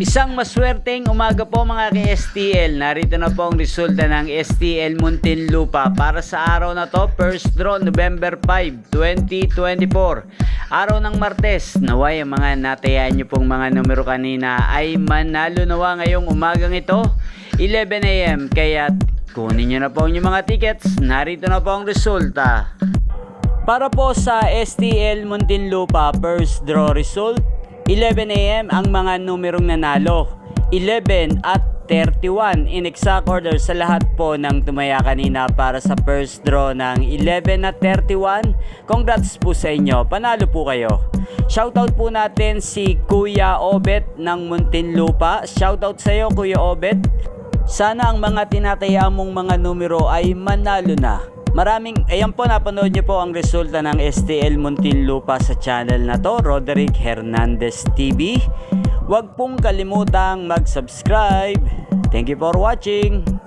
Isang maswerteng umaga po mga ka-STL. Narito na po ang resulta ng STL Muntinlupa para sa araw na to, first draw November 5, 2024. Araw ng Martes. Naway ang mga natayaan nyo pong mga numero kanina ay manalo nawa ngayong umagang ito 11 AM. Kaya kunin nyo na po ang mga tickets. Narito na po ang resulta. Para po sa STL Muntinlupa first draw result, 11 AM ang mga numerong nanalo, 11 at 31 in exact order sa lahat po ng tumaya kanina para sa first draw ng 11 at 31. Congrats po sa inyo, panalo po kayo. Shoutout po natin si Kuya Obet ng Muntinlupa. Shoutout sa iyo Kuya Obet. Sana ang mga tinataya mong mga numero ay manalo na. Ayan po, napanood nyo po ang resulta ng STL Muntinlupa sa channel na to, Roderick Hernandez TV. Huwag pong kalimutang mag-subscribe. Thank you for watching.